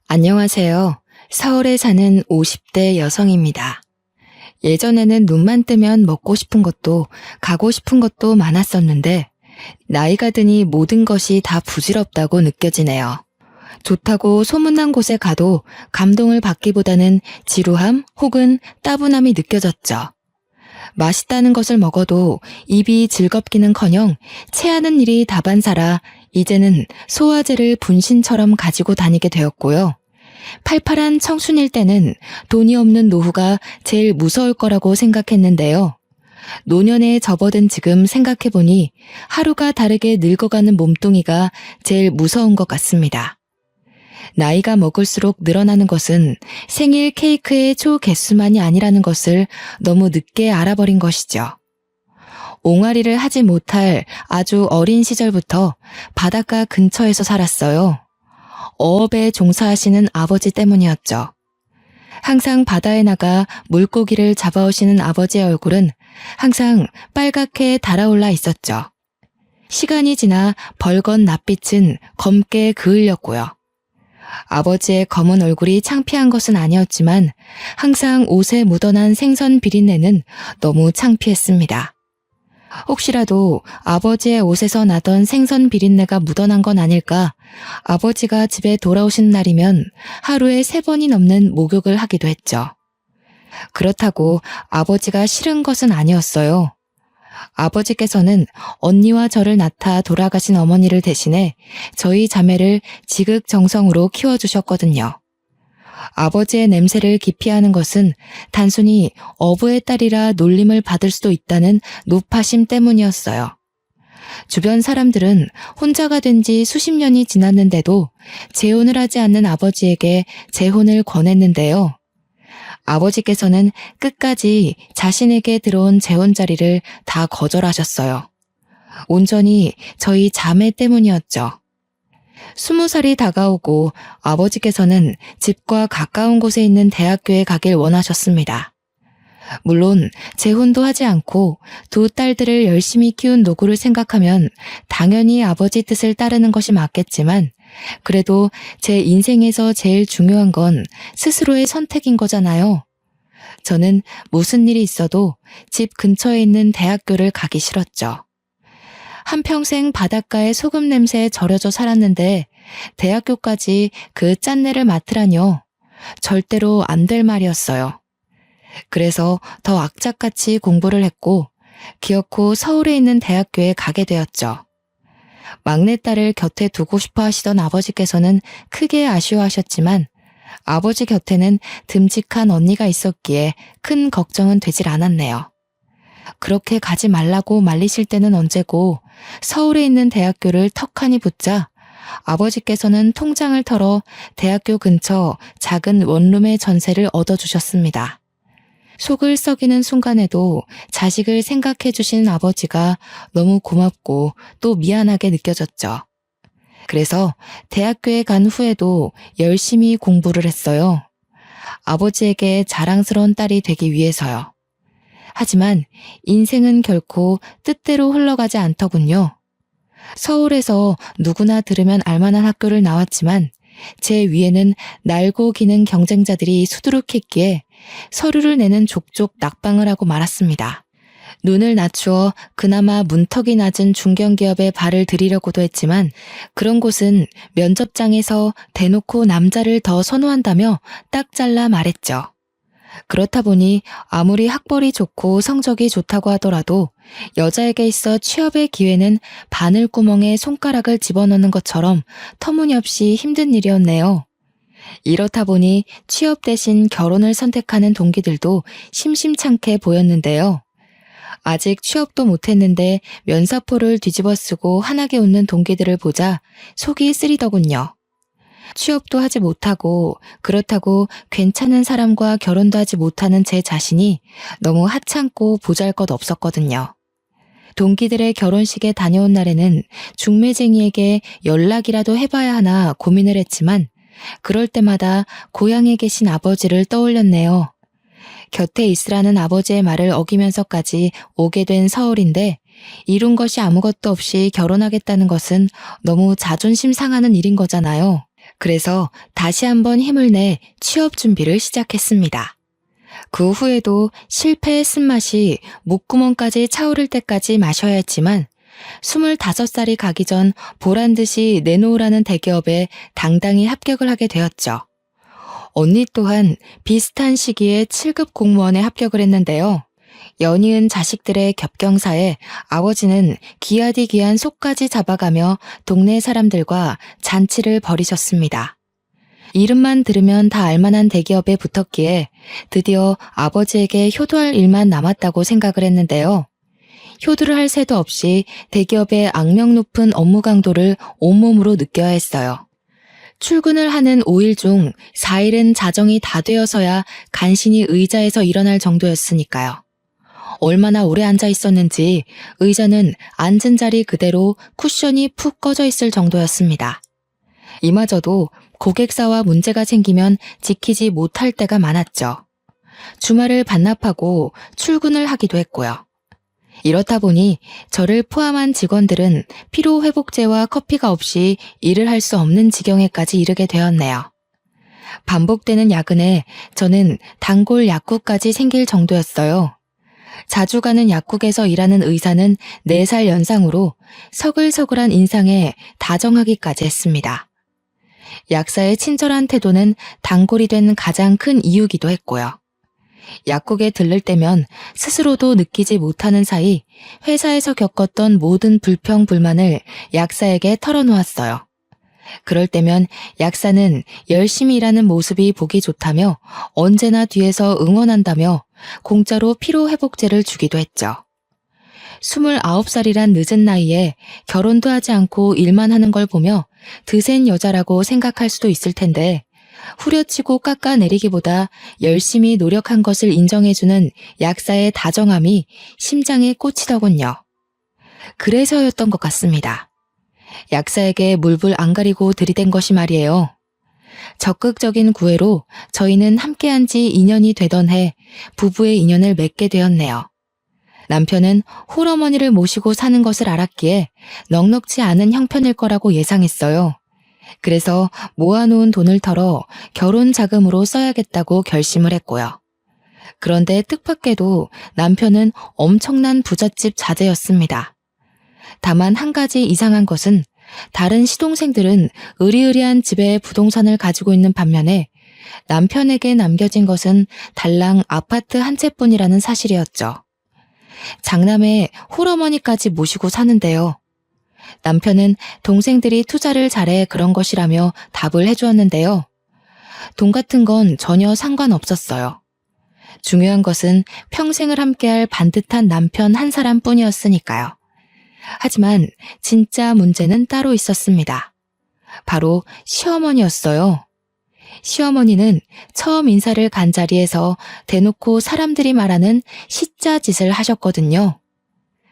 안녕하세요. 서울에 사는 50대 여성입니다. 예전에는 눈만 뜨면 먹고 싶은 것도 가고 싶은 것도 많았었는데 나이가 드니 모든 것이 다 부질없다고 느껴지네요. 좋다고 소문난 곳에 가도 감동을 받기보다는 지루함 혹은 따분함이 느껴졌죠. 맛있다는 것을 먹어도 입이 즐겁기는커녕 체하는 일이 다반사라 이제는 소화제를 분신처럼 가지고 다니게 되었고요. 팔팔한 청춘일 때는 돈이 없는 노후가 제일 무서울 거라고 생각했는데요. 노년에 접어든 지금 생각해보니 하루가 다르게 늙어가는 몸뚱이가 제일 무서운 것 같습니다. 나이가 먹을수록 늘어나는 것은 생일 케이크의 초 개수만이 아니라는 것을 너무 늦게 알아버린 것이죠. 옹알이를 하지 못할 아주 어린 시절부터 바닷가 근처에서 살았어요. 어업에 종사하시는 아버지 때문이었죠. 항상 바다에 나가 물고기를 잡아오시는 아버지의 얼굴은 항상 빨갛게 달아올라 있었죠. 시간이 지나 벌건 낯빛은 검게 그을렸고요. 아버지의 검은 얼굴이 창피한 것은 아니었지만 항상 옷에 묻어난 생선 비린내는 너무 창피했습니다. 혹시라도 아버지의 옷에서 나던 생선 비린내가 묻어난 건 아닐까 아버지가 집에 돌아오신 날이면 하루에 3번이 넘는 목욕을 하기도 했죠. 그렇다고 아버지가 싫은 것은 아니었어요. 아버지께서는 언니와 저를 낳다 돌아가신 어머니를 대신해 저희 자매를 지극정성으로 키워주셨거든요. 아버지의 냄새를 기피하는 것은 단순히 어부의 딸이라 놀림을 받을 수도 있다는 노파심 때문이었어요. 주변 사람들은 혼자가 된 지 수십 년이 지났는데도 재혼을 하지 않는 아버지에게 재혼을 권했는데요. 아버지께서는 끝까지 자신에게 들어온 재혼 자리를 다 거절하셨어요. 온전히 저희 자매 때문이었죠. 20살이 다가오고 아버지께서는 집과 가까운 곳에 있는 대학교에 가길 원하셨습니다. 물론 재혼도 하지 않고 2 딸들을 열심히 키운 노고를 생각하면 당연히 아버지 뜻을 따르는 것이 맞겠지만 그래도 제 인생에서 제일 중요한 건 스스로의 선택인 거잖아요. 저는 무슨 일이 있어도 집 근처에 있는 대학교를 가기 싫었죠. 한평생 바닷가의 소금 냄새에 절여져 살았는데 대학교까지 그 짠내를 맡으라뇨. 절대로 안 될 말이었어요. 그래서 더 악착같이 공부를 했고 기어코 서울에 있는 대학교에 가게 되었죠. 막내딸을 곁에 두고 싶어 하시던 아버지께서는 크게 아쉬워하셨지만 아버지 곁에는 듬직한 언니가 있었기에 큰 걱정은 되질 않았네요. 그렇게 가지 말라고 말리실 때는 언제고 서울에 있는 대학교를 턱하니 붙자 아버지께서는 통장을 털어 대학교 근처 작은 원룸의 전세를 얻어주셨습니다. 속을 썩이는 순간에도 자식을 생각해 주신 아버지가 너무 고맙고 또 미안하게 느껴졌죠. 그래서 대학교에 간 후에도 열심히 공부를 했어요. 아버지에게 자랑스러운 딸이 되기 위해서요. 하지만 인생은 결코 뜻대로 흘러가지 않더군요. 서울에서 누구나 들으면 알만한 학교를 나왔지만 제 위에는 날고 기는 경쟁자들이 수두룩했기에 서류를 내는 족족 낙방을 하고 말았습니다. 눈을 낮추어 그나마 문턱이 낮은 중견기업에 발을 들이려고도 했지만 그런 곳은 면접장에서 대놓고 남자를 더 선호한다며 딱 잘라 말했죠. 그렇다 보니 아무리 학벌이 좋고 성적이 좋다고 하더라도 여자에게 있어 취업의 기회는 바늘구멍에 손가락을 집어넣는 것처럼 터무니없이 힘든 일이었네요. 이렇다 보니 취업 대신 결혼을 선택하는 동기들도 심심찮게 보였는데요. 아직 취업도 못했는데 면사포를 뒤집어 쓰고 환하게 웃는 동기들을 보자 속이 쓰리더군요. 취업도 하지 못하고 그렇다고 괜찮은 사람과 결혼도 하지 못하는 제 자신이 너무 하찮고 보잘것없었거든요. 동기들의 결혼식에 다녀온 날에는 중매쟁이에게 연락이라도 해봐야 하나 고민을 했지만 그럴 때마다 고향에 계신 아버지를 떠올렸네요. 곁에 있으라는 아버지의 말을 어기면서까지 오게 된 서울인데 이룬 것이 아무것도 없이 결혼하겠다는 것은 너무 자존심 상하는 일인 거잖아요. 그래서 다시 한번 힘을 내 취업 준비를 시작했습니다. 그 후에도 실패의 쓴맛이 목구멍까지 차오를 때까지 마셔야 했지만 25살이 가기 전 보란듯이 내놓으라는 대기업에 당당히 합격을 하게 되었죠. 언니 또한 비슷한 시기에 7급 공무원에 합격을 했는데요. 연이은 자식들의 겹경사에 아버지는 기아디기한 속까지 잡아가며 동네 사람들과 잔치를 벌이셨습니다. 이름만 들으면 다 알만한 대기업에 붙었기에 드디어 아버지에게 효도할 일만 남았다고 생각을 했는데요. 효도를 할 새도 없이 대기업의 악명 높은 업무 강도를 온몸으로 느껴야 했어요. 출근을 하는 5일 중 4일은 자정이 다 되어서야 간신히 의자에서 일어날 정도였으니까요. 얼마나 오래 앉아 있었는지 의자는 앉은 자리 그대로 쿠션이 푹 꺼져 있을 정도였습니다. 이마저도 고객사와 문제가 생기면 지키지 못할 때가 많았죠. 주말을 반납하고 출근을 하기도 했고요. 이렇다 보니 저를 포함한 직원들은 피로회복제와 커피가 없이 일을 할 수 없는 지경에까지 이르게 되었네요. 반복되는 야근에 저는 단골 약국까지 생길 정도였어요. 자주 가는 약국에서 일하는 의사는 4살 연상으로 서글서글한 인상에 다정하기까지 했습니다. 약사의 친절한 태도는 단골이 된 가장 큰 이유기도 했고요. 약국에 들를 때면 스스로도 느끼지 못하는 사이 회사에서 겪었던 모든 불평, 불만을 약사에게 털어놓았어요. 그럴 때면 약사는 열심히 일하는 모습이 보기 좋다며 언제나 뒤에서 응원한다며 공짜로 피로회복제를 주기도 했죠. 29살이란 늦은 나이에 결혼도 하지 않고 일만 하는 걸 보며 드센 여자라고 생각할 수도 있을 텐데 후려치고 깎아내리기보다 열심히 노력한 것을 인정해주는 약사의 다정함이 심장에 꽂히더군요. 그래서였던 것 같습니다. 약사에게 물불 안 가리고 들이댄 것이 말이에요. 적극적인 구애로 저희는 함께한 지 2년이 되던 해 부부의 인연을 맺게 되었네요. 남편은 홀어머니를 모시고 사는 것을 알았기에 넉넉지 않은 형편일 거라고 예상했어요. 그래서 모아놓은 돈을 털어 결혼 자금으로 써야겠다고 결심을 했고요. 그런데 뜻밖에도 남편은 엄청난 부잣집 자제였습니다. 다만 한 가지 이상한 것은 다른 시동생들은 으리으리한 집에 부동산을 가지고 있는 반면에 남편에게 남겨진 것은 달랑 아파트 한 채뿐이라는 사실이었죠. 장남의 홀어머니까지 모시고 사는데요. 남편은 동생들이 투자를 잘해 그런 것이라며 답을 해주었는데요. 돈 같은 건 전혀 상관없었어요. 중요한 것은 평생을 함께할 반듯한 남편 한 사람뿐이었으니까요. 하지만 진짜 문제는 따로 있었습니다. 바로 시어머니였어요. 시어머니는 처음 인사를 간 자리에서 대놓고 사람들이 말하는 시짜 짓을 하셨거든요.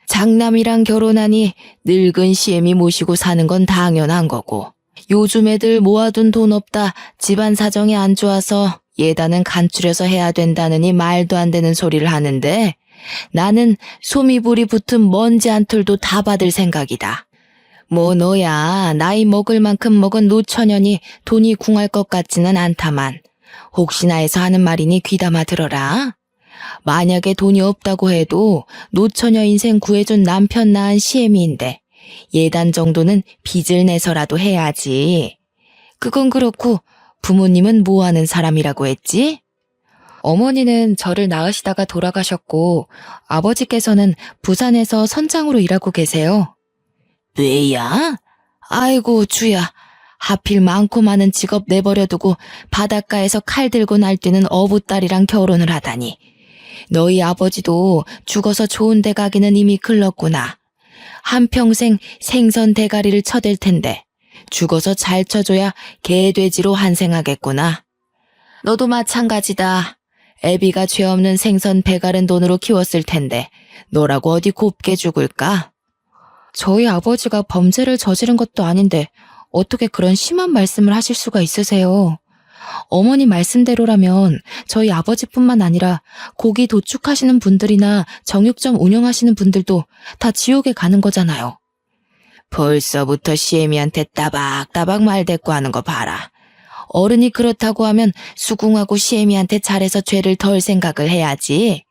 장남이랑 결혼하니 늙은 시애미 모시고 사는 건 당연한 거고 요즘 애들 모아둔 돈 없다 집안 사정이 안 좋아서 예단은 간추려서 해야 된다느니 말도 안 되는 소리를 하는데 나는 소미불이 붙은 먼지 한 톨도 다 받을 생각이다. 뭐 너야 나이 먹을 만큼 먹은 노처녀니 돈이 궁할 것 같지는 않다만 혹시나 해서 하는 말이니 귀담아 들어라. 만약에 돈이 없다고 해도 노처녀 인생 구해준 남편 낳은 시애미인데 예단 정도는 빚을 내서라도 해야지. 그건 그렇고 부모님은 뭐 하는 사람이라고 했지? 어머니는 저를 낳으시다가 돌아가셨고 아버지께서는 부산에서 선장으로 일하고 계세요. 왜야? 아이고 주야. 하필 많고 많은 직업 내버려두고 바닷가에서 칼 들고 날뛰는 어부딸이랑 결혼을 하다니. 너희 아버지도 죽어서 좋은 데 가기는 이미 글렀구나. 한평생 생선 대가리를 쳐댈 텐데 죽어서 잘 쳐줘야 개돼지로 환생하겠구나. 너도 마찬가지다. 애비가 죄 없는 생선 배가른 돈으로 키웠을 텐데 너라고 어디 곱게 죽을까? 저희 아버지가 범죄를 저지른 것도 아닌데 어떻게 그런 심한 말씀을 하실 수가 있으세요? 어머니 말씀대로라면 저희 아버지뿐만 아니라 고기 도축하시는 분들이나 정육점 운영하시는 분들도 다 지옥에 가는 거잖아요. 벌써부터 시애미한테 따박따박 말대꾸 하는 거 봐라. 어른이 그렇다고 하면 수궁하고 시애미한테 잘해서 죄를 덜 생각을 해야지.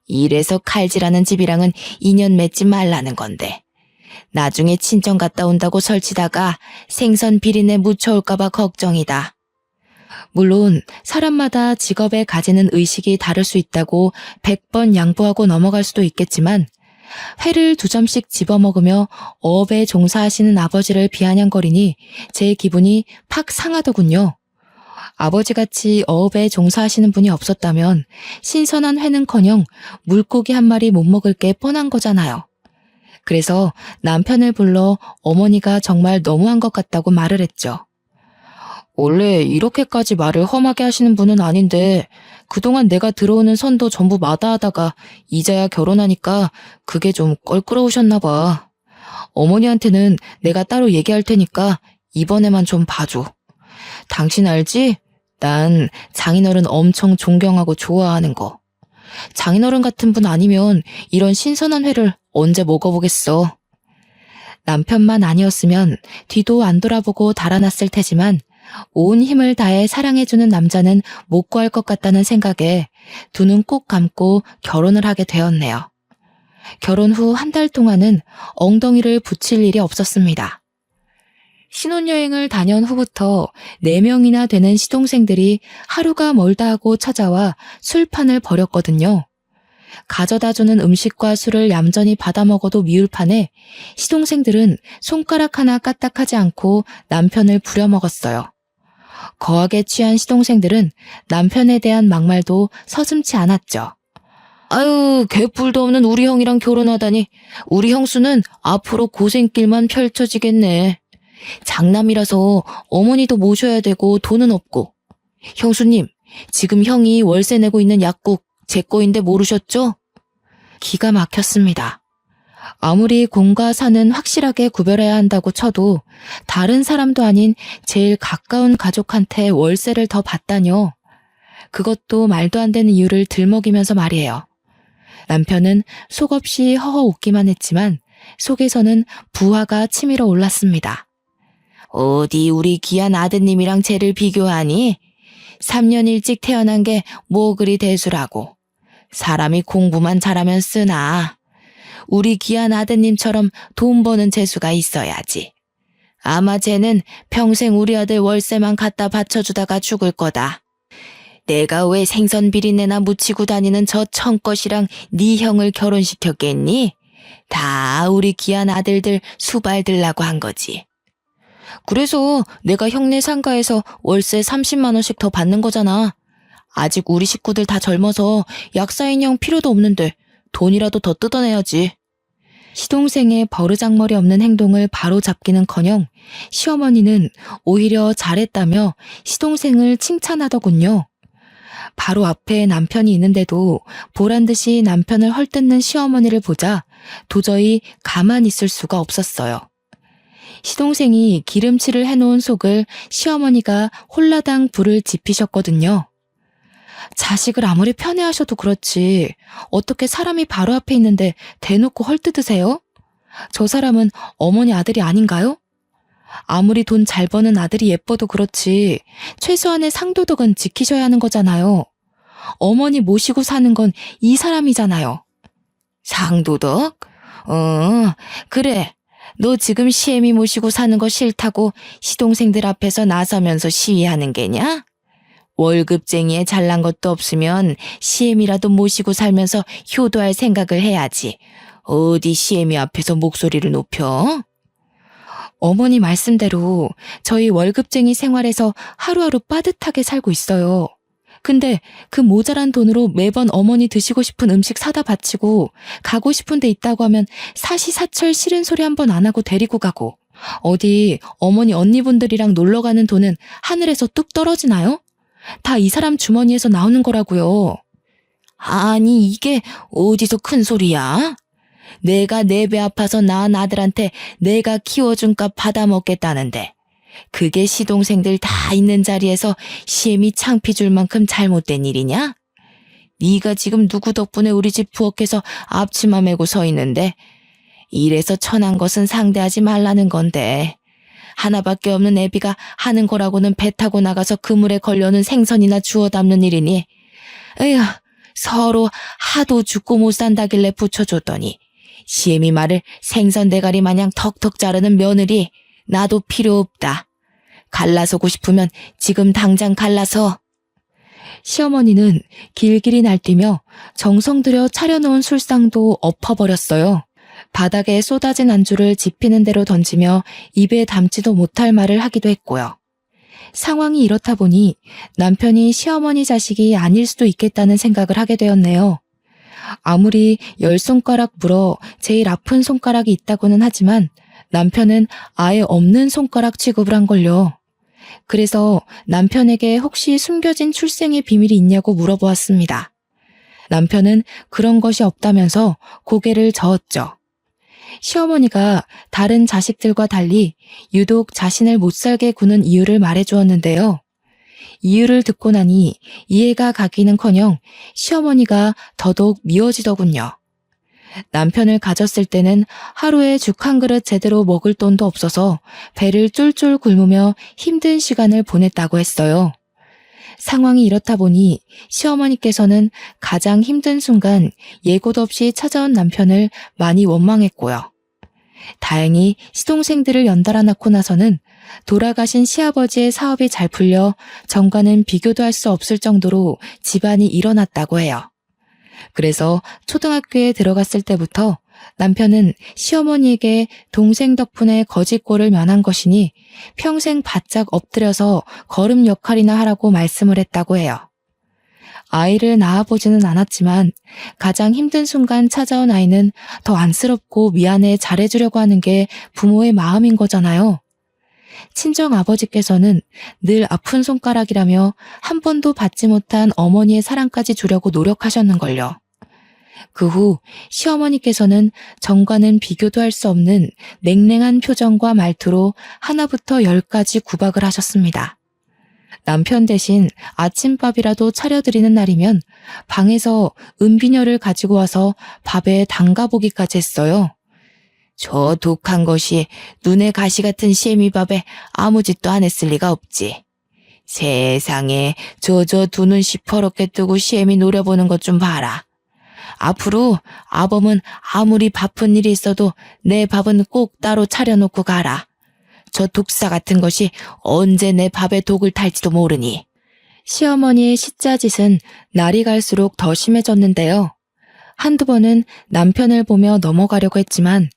이래서 칼질하는 집이랑은 인연 맺지 말라는 건데. 나중에 친정 갔다 온다고 설치다가 생선 비린내 묻혀올까봐 걱정이다. 물론 사람마다 직업에 가지는 의식이 다를 수 있다고 100번 양보하고 넘어갈 수도 있겠지만 회를 2점씩 집어먹으며 어업에 종사하시는 아버지를 비아냥거리니 제 기분이 팍 상하더군요. 아버지같이 어업에 종사하시는 분이 없었다면 신선한 회는커녕 물고기 한 마리 못 먹을 게 뻔한 거잖아요. 그래서 남편을 불러 어머니가 정말 너무한 것 같다고 말을 했죠. 원래 이렇게까지 말을 험하게 하시는 분은 아닌데 그동안 내가 들어오는 선도 전부 마다하다가 이제야 결혼하니까 그게 좀 껄끄러우셨나 봐. 어머니한테는 내가 따로 얘기할 테니까 이번에만 좀 봐줘. 당신 알지? 난 장인어른 엄청 존경하고 좋아하는 거. 장인어른 같은 분 아니면 이런 신선한 회를 언제 먹어보겠어. 남편만 아니었으면 뒤도 안 돌아보고 달아났을 테지만 온 힘을 다해 사랑해주는 남자는 못 구할 것 같다는 생각에 두 눈 꼭 감고 결혼을 하게 되었네요. 결혼 후 한 달 동안은 엉덩이를 붙일 일이 없었습니다. 신혼여행을 다녀온 후부터 4명이나 되는 시동생들이 하루가 멀다 하고 찾아와 술판을 벌였거든요. 가져다주는 음식과 술을 얌전히 받아 먹어도 미울 판에 시동생들은 손가락 하나 까딱하지 않고 남편을 부려먹었어요. 거하게 취한 시동생들은 남편에 대한 막말도 서슴지 않았죠. 아유, 개뿔도 없는 우리 형이랑 결혼하다니 우리 형수는 앞으로 고생길만 펼쳐지겠네. 장남이라서 어머니도 모셔야 되고 돈은 없고. 형수님, 지금 형이 월세 내고 있는 약국 제 거인데 모르셨죠? 기가 막혔습니다. 아무리 공과 사는 확실하게 구별해야 한다고 쳐도 다른 사람도 아닌 제일 가까운 가족한테 월세를 더 받다뇨. 그것도 말도 안 되는 이유를 들먹이면서 말이에요. 남편은 속없이 허허 웃기만 했지만 속에서는 부하가 치밀어 올랐습니다. 어디 우리 귀한 아드님이랑 쟤를 비교하니? 3년 일찍 태어난 게 뭐 그리 대수라고. 사람이 공부만 잘하면 쓰나. 우리 귀한 아드님처럼 돈 버는 재수가 있어야지. 아마 쟤는 평생 우리 아들 월세만 갖다 바쳐주다가 죽을 거다. 내가 왜 생선 비린내나 묻히고 다니는 저 청껏이랑 네 형을 결혼시켰겠니? 다 우리 귀한 아들들 수발 들라고 한 거지. 그래서 내가 형네 상가에서 월세 30만 원씩 더 받는 거잖아. 아직 우리 식구들 다 젊어서 약사인 형 필요도 없는데 돈이라도 더 뜯어내야지. 시동생의 버르장머리 없는 행동을 바로잡기는커녕 시어머니는 오히려 잘했다며 시동생을 칭찬하더군요. 바로 앞에 남편이 있는데도 보란듯이 남편을 헐뜯는 시어머니를 보자 도저히 가만히 있을 수가 없었어요. 시동생이 기름칠을 해놓은 속을 시어머니가 홀라당 불을 지피셨거든요. 자식을 아무리 편애하셔도 그렇지 어떻게 사람이 바로 앞에 있는데 대놓고 헐뜯으세요? 저 사람은 어머니 아들이 아닌가요? 아무리 돈 잘 버는 아들이 예뻐도 그렇지 최소한의 상도덕은 지키셔야 하는 거잖아요. 어머니 모시고 사는 건 이 사람이잖아요. 상도덕? 그래. 너 지금 시애미 모시고 사는 거 싫다고 시동생들 앞에서 나서면서 시위하는 게냐? 월급쟁이에 잘난 것도 없으면 시애미라도 모시고 살면서 효도할 생각을 해야지. 어디 시애미 앞에서 목소리를 높여? 어머니 말씀대로 저희 월급쟁이 생활에서 하루하루 빠듯하게 살고 있어요. 근데 그 모자란 돈으로 매번 어머니 드시고 싶은 음식 사다 바치고 가고 싶은 데 있다고 하면 사시사철 싫은 소리 한 번 안 하고 데리고 가고 어디 어머니 언니분들이랑 놀러 가는 돈은 하늘에서 뚝 떨어지나요? 다 이 사람 주머니에서 나오는 거라고요. 아니 이게 어디서 큰 소리야? 내가 내 배 아파서 낳은 아들한테 내가 키워준 값 받아먹겠다는데 그게 시동생들 다 있는 자리에서 시애미 창피 줄 만큼 잘못된 일이냐? 네가 지금 누구 덕분에 우리 집 부엌에서 앞치마 메고 서 있는데 이래서 천한 것은 상대하지 말라는 건데 하나밖에 없는 애비가 하는 거라고는 배 타고 나가서 그물에 걸려오는 생선이나 주워 담는 일이니. 에휴, 서로 하도 죽고 못 산다길래 붙여줬더니 시애미 말을 생선 대가리 마냥 턱턱 자르는 며느리 나도 필요 없다. 갈라서고 싶으면 지금 당장 갈라서. 시어머니는 길길이 날뛰며 정성 들여 차려놓은 술상도 엎어버렸어요. 바닥에 쏟아진 안주를 지피는 대로 던지며 입에 담지도 못할 말을 하기도 했고요. 상황이 이렇다 보니 남편이 시어머니 자식이 아닐 수도 있겠다는 생각을 하게 되었네요. 아무리 10손가락 물어 제일 아픈 손가락이 있다고는 하지만 남편은 아예 없는 손가락 취급을 한 걸요. 그래서 남편에게 혹시 숨겨진 출생의 비밀이 있냐고 물어보았습니다. 남편은 그런 것이 없다면서 고개를 저었죠. 시어머니가 다른 자식들과 달리 유독 자신을 못살게 구는 이유를 말해주었는데요. 이유를 듣고 나니 이해가 가기는커녕 시어머니가 더더욱 미워지더군요. 남편을 가졌을 때는 하루에 죽 한 그릇 제대로 먹을 돈도 없어서 배를 쫄쫄 굶으며 힘든 시간을 보냈다고 했어요. 상황이 이렇다 보니 시어머니께서는 가장 힘든 순간 예고도 없이 찾아온 남편을 많이 원망했고요. 다행히 시동생들을 연달아 낳고 나서는 돌아가신 시아버지의 사업이 잘 풀려 전과는 비교도 할 수 없을 정도로 집안이 일어났다고 해요. 그래서 초등학교에 들어갔을 때부터 남편은 시어머니에게 동생 덕분에 거지꼴을 면한 것이니 평생 바짝 엎드려서 거름 역할이나 하라고 말씀을 했다고 해요. 아이를 낳아보지는 않았지만 가장 힘든 순간 찾아온 아이는 더 안쓰럽고 미안해 잘해주려고 하는 게 부모의 마음인 거잖아요. 친정 아버지께서는 늘 아픈 손가락이라며 한 번도 받지 못한 어머니의 사랑까지 주려고 노력하셨는걸요. 그 후 시어머니께서는 전과는 비교도 할 수 없는 냉랭한 표정과 말투로 하나부터 10까지 구박을 하셨습니다. 남편 대신 아침밥이라도 차려드리는 날이면 방에서 은비녀를 가지고 와서 밥에 담가보기까지 했어요. 저 독한 것이 눈에 가시 같은 시애미밥에 아무 짓도 안 했을 리가 없지. 세상에 저 두 눈 시퍼렇게 뜨고 시애미 노려보는 것 좀 봐라. 앞으로 아범은 아무리 바쁜 일이 있어도 내 밥은 꼭 따로 차려놓고 가라. 저 독사 같은 것이 언제 내 밥에 독을 탈지도 모르니. 시어머니의 시짜짓은 날이 갈수록 더 심해졌는데요. 한두 번은 남편을 보며 넘어가려고 했지만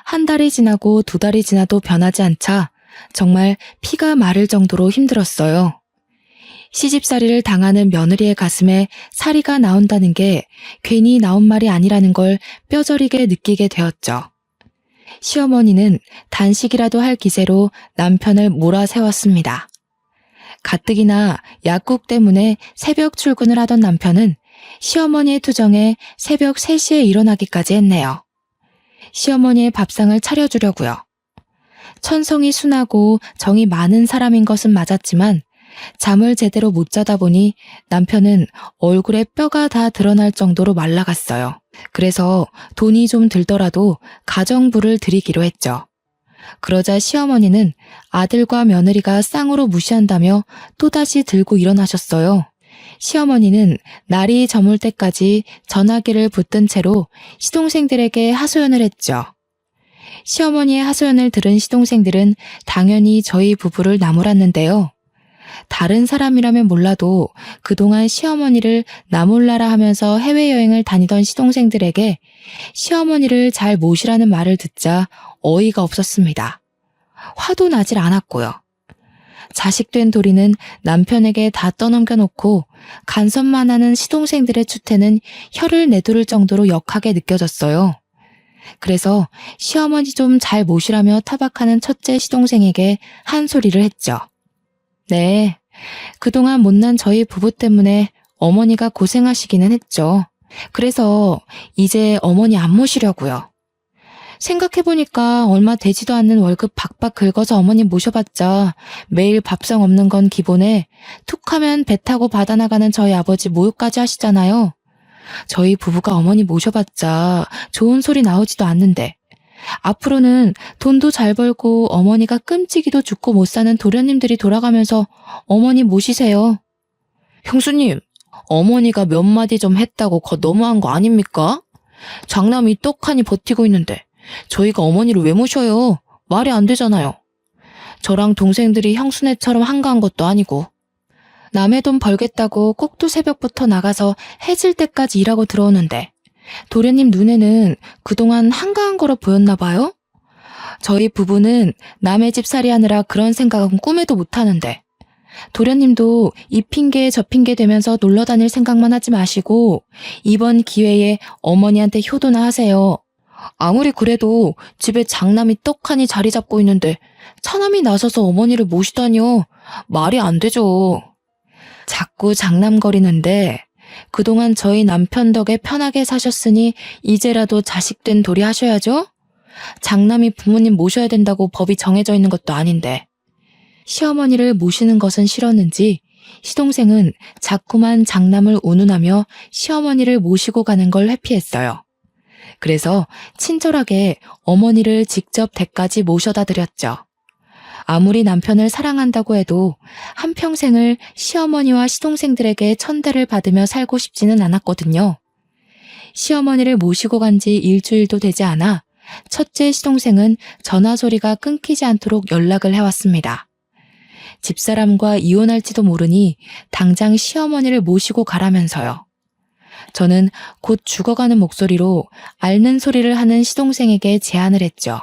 한 달이 지나고 2달이 지나도 변하지 않자 정말 피가 마를 정도로 힘들었어요. 시집살이를 당하는 며느리의 가슴에 사리가 나온다는 게 괜히 나온 말이 아니라는 걸 뼈저리게 느끼게 되었죠. 시어머니는 단식이라도 할 기세로 남편을 몰아세웠습니다. 가뜩이나 약국 때문에 새벽 출근을 하던 남편은 시어머니의 투정에 새벽 3시에 일어나기까지 했네요. 시어머니의 밥상을 차려주려고요. 천성이 순하고 정이 많은 사람인 것은 맞았지만 잠을 제대로 못 자다 보니 남편은 얼굴에 뼈가 다 드러날 정도로 말라갔어요. 그래서 돈이 좀 들더라도 가정부를 드리기로 했죠. 그러자 시어머니는 아들과 며느리가 쌍으로 무시한다며 또다시 들고 일어나셨어요. 시어머니는 날이 저물 때까지 전화기를 붙든 채로 시동생들에게 하소연을 했죠. 시어머니의 하소연을 들은 시동생들은 당연히 저희 부부를 나무랐는데요. 다른 사람이라면 몰라도 그동안 시어머니를 나몰라라 하면서 해외여행을 다니던 시동생들에게 시어머니를 잘 모시라는 말을 듣자 어이가 없었습니다. 화도 나질 않았고요. 자식된 도리는 남편에게 다 떠넘겨놓고 간섭만 하는 시동생들의 추태는 혀를 내두를 정도로 역하게 느껴졌어요. 그래서 시어머니 좀 잘 모시라며 타박하는 첫째 시동생에게 한 소리를 했죠. 네, 그동안 못난 저희 부부 때문에 어머니가 고생하시기는 했죠. 그래서 이제 어머니 안 모시려고요. 생각해보니까 얼마 되지도 않는 월급 박박 긁어서 어머니 모셔봤자 매일 밥상 없는 건 기본에 툭하면 배 타고 받아나가는 저희 아버지 모욕까지 하시잖아요. 저희 부부가 어머니 모셔봤자 좋은 소리 나오지도 않는데 앞으로는 돈도 잘 벌고 어머니가 끔찍이도 죽고 못 사는 도련님들이 돌아가면서 어머니 모시세요. 형수님, 어머니가 몇 마디 좀 했다고 너무한 거 아닙니까? 장남이 떡하니 버티고 있는데 저희가 어머니를 왜 모셔요? 말이 안 되잖아요. 저랑 동생들이 형수네처럼 한가한 것도 아니고. 남의 돈 벌겠다고 꼭두 새벽부터 나가서 해질 때까지 일하고 들어오는데 도련님 눈에는 그동안 한가한 거로 보였나 봐요? 저희 부부는 남의 집 살이하느라 그런 생각은 꿈에도 못하는데 도련님도 이 핑계 저 핑계 대면서 놀러 다닐 생각만 하지 마시고 이번 기회에 어머니한테 효도나 하세요. 아무리 그래도 집에 장남이 떡하니 자리 잡고 있는데 차남이 나서서 어머니를 모시다니요. 말이 안 되죠. 자꾸 장남거리는데 그동안 저희 남편 덕에 편하게 사셨으니 이제라도 자식된 도리 하셔야죠. 장남이 부모님 모셔야 된다고 법이 정해져 있는 것도 아닌데. 시어머니를 모시는 것은 싫었는지 시동생은 자꾸만 장남을 운운하며 시어머니를 모시고 가는 걸 회피했어요. 그래서 친절하게 어머니를 직접 댁까지 모셔다 드렸죠. 아무리 남편을 사랑한다고 해도 한평생을 시어머니와 시동생들에게 천대를 받으며 살고 싶지는 않았거든요. 시어머니를 모시고 간 지 일주일도 되지 않아 첫째 시동생은 전화 소리가 끊기지 않도록 연락을 해왔습니다. 집사람과 이혼할지도 모르니 당장 시어머니를 모시고 가라면서요. 저는 곧 죽어가는 목소리로 앓는 소리를 하는 시동생에게 제안을 했죠.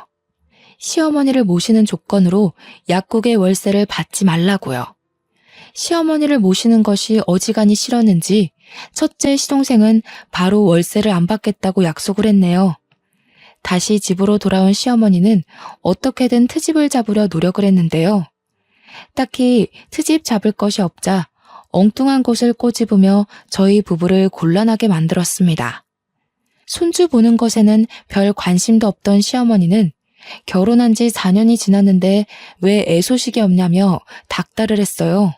시어머니를 모시는 조건으로 약국의 월세를 받지 말라고요. 시어머니를 모시는 것이 어지간히 싫었는지 첫째 시동생은 바로 월세를 안 받겠다고 약속을 했네요. 다시 집으로 돌아온 시어머니는 어떻게든 트집을 잡으려 노력을 했는데요. 딱히 트집 잡을 것이 없자 엉뚱한 곳을 꼬집으며 저희 부부를 곤란하게 만들었습니다. 손주 보는 것에는 별 관심도 없던 시어머니는 결혼한 지 4년이 지났는데 왜 애소식이 없냐며 닥달을 했어요.